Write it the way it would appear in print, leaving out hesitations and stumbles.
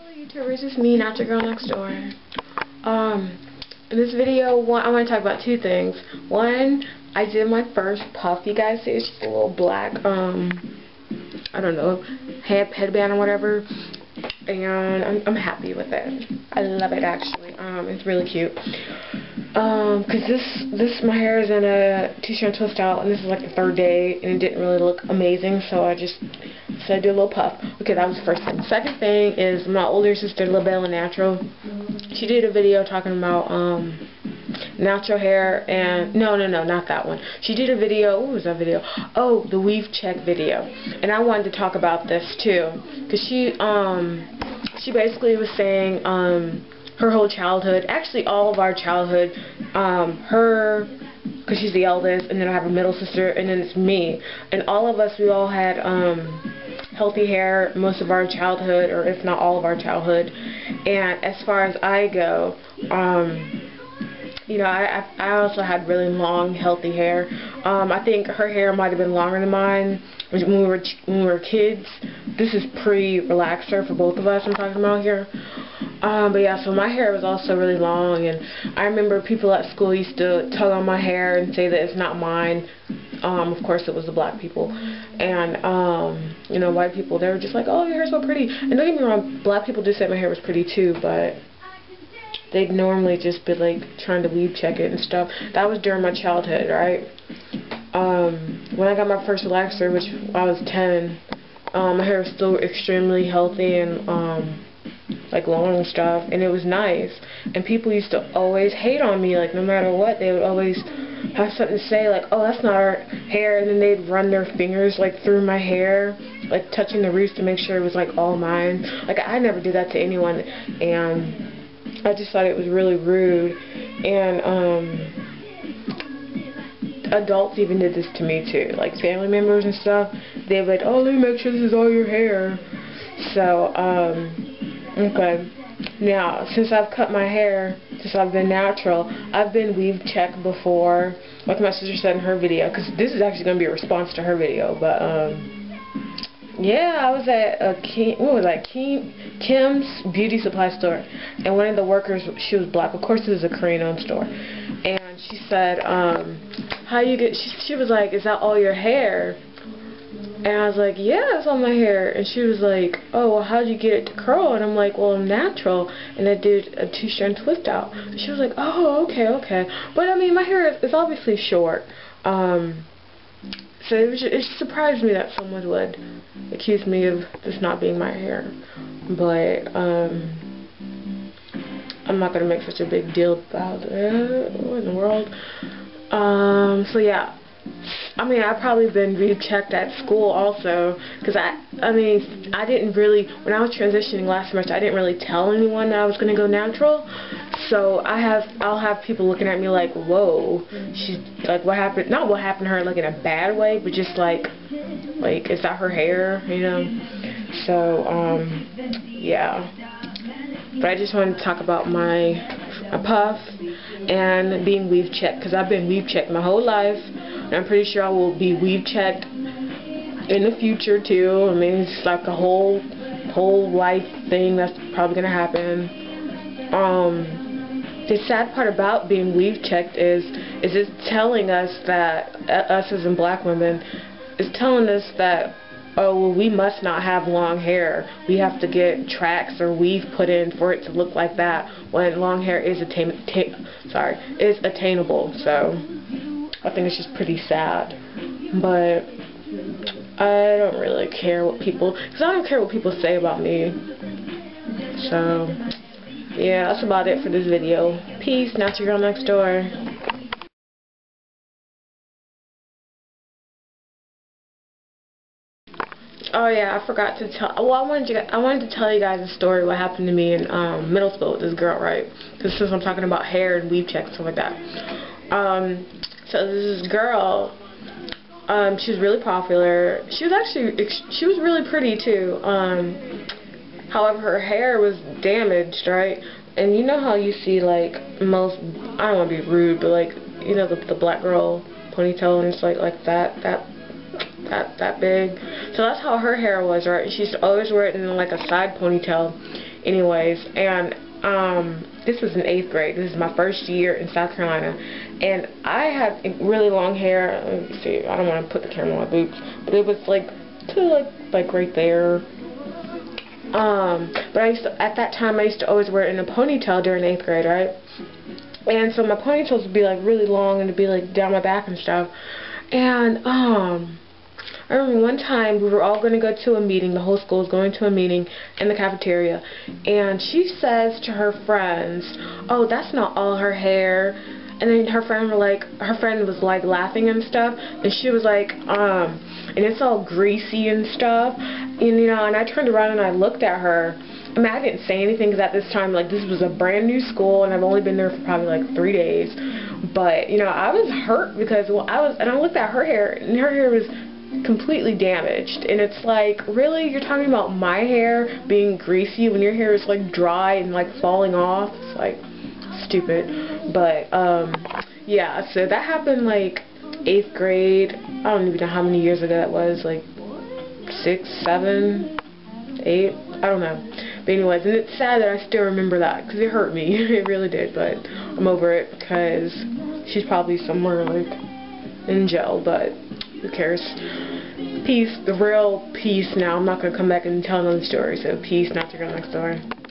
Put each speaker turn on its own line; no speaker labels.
Hello YouTubers, it's me, NaturalGirlNextDoor. In this video, I want to talk about two things. One, I did my first puff. You guys see it's just a little black, I don't know, headband or whatever. And I'm happy with it. I love it actually. It's really cute. Cause my hair is in a two-strand twist out, and this is like the third day, and it didn't really look amazing, so I just decided to do a little puff. Okay, that was the first thing. Second thing is my older sister, LaBella Natural. She did a video talking about natural hair, and no, not that one. She did a video. What was that video? Oh, the weave check video. And I wanted to talk about this too, cause she basically was saying her whole childhood, actually all of our childhood, her, because she's the eldest, and then I have a middle sister, and then it's me, and all of us, we all had healthy hair most of our childhood, or if not all of our childhood. And as far as I go, you know, I also had really long, healthy hair. I think her hair might have been longer than mine when we were kids. This is pre-relaxer for both of us I'm talking about here. But yeah, so my hair was also really long, and I remember people at school used to tug on my hair and say that it's not mine. Of course it was the black people. And, you know, white people, they were just like, oh, your hair's so pretty. And don't get me wrong, black people did say my hair was pretty too, but they'd normally just be like trying to weave check it and stuff. That was during my childhood, right? When I got my first relaxer, which I was 10, my hair was still extremely healthy and like long and stuff, and it was nice. And people used to always hate on me, like no matter what, they would always have something to say, like, oh, that's not our hair, and then they'd run their fingers like through my hair, like touching the roots to make sure it was like all mine. Like I never did that to anyone, and I just thought it was really rude. And adults even did this to me too, like family members and stuff. They would be like, oh, let me make sure this is all your hair. So okay, now since I've cut my hair, since I've been natural, I've been weave checked before, like my sister said in her video, because this is actually going to be a response to her video. But yeah, I was at Kim's beauty supply store, and one of the workers, she was black. Of course, this is a Korean-owned store, and she said, how you get? She was like, is that all your hair? And I was like, yeah, it's on my hair. And she was like, oh, well, how'd you get it to curl? And I'm like, well, I'm natural, and I did a two-strand twist out. And she was like, oh, okay. But I mean, my hair is obviously short. So it surprised me that someone would accuse me of this not being my hair. But I'm not gonna make such a big deal about it. What in the world? So yeah. I mean, I've probably been rechecked at school also, because I mean, I didn't really, when I was transitioning last semester, I didn't really tell anyone that I was going to go natural. So I'll have people looking at me like, whoa, she's like, what happened? Not what happened to her like in a bad way, but just like is that her hair, you know? So yeah. But I just wanted to talk about my puff and being weave checked, because I've been weave checked my whole life. I'm pretty sure I will be weave checked in the future too. I mean, it's like a whole life thing that's probably gonna happen. The sad part about being weave checked is it's telling us that us as in black women, is telling us that, oh, well, we must not have long hair. We have to get tracks or weave put in for it to look like that, when long hair is attainable. So I think it's just pretty sad. But I don't really care what people, because I don't care what people say about me. So yeah, that's about it for this video. Peace, NaturalGirlNextDoor. Oh yeah, I forgot to tell. Well, I wanted to tell you guys a story what happened to me in middle school with this girl, right? Because since I'm talking about hair and weave checks and stuff like that. So this girl, she was really popular. She was really pretty too. However, her hair was damaged, right? And you know how you see like most, I don't want to be rude, but like, you know, the black girl ponytail, and it's like that big. So that's how her hair was, right? She used to always wear it in like a side ponytail, Anyways, and this was in 8th grade. This is my first year in South Carolina, and I had really long hair. Let me see. I don't want to put the camera on my boobs, but it was like to like right there. But at that time I used to always wear it in a ponytail during 8th grade, right? And so my ponytails would be like really long and it'd be like down my back and stuff. And I remember one time we were all going to go to a meeting. The whole school was going to a meeting in the cafeteria, and she says to her friends, "Oh, that's not all her hair." And then her friend was like laughing and stuff, and she was like, and it's all greasy and stuff, and you know, and I turned around and I looked at her. I mean, I didn't say anything because at this time, like, this was a brand new school and I've only been there for probably like 3 days. But you know, I was hurt because I looked at her hair, and her hair was completely damaged, and it's like, really, you're talking about my hair being greasy when your hair is like dry and like falling off? It's like stupid. But yeah, so that happened like 8th grade. I don't even know how many years ago that was, like 6, 7, 8, I don't know. But anyways, and it's sad that I still remember that because it hurt me. It really did, but I'm over it because she's probably somewhere like in jail, but who cares? Peace, the real peace now. I'm not going to come back and tell another story, so peace, NaturalGirlNextDoor.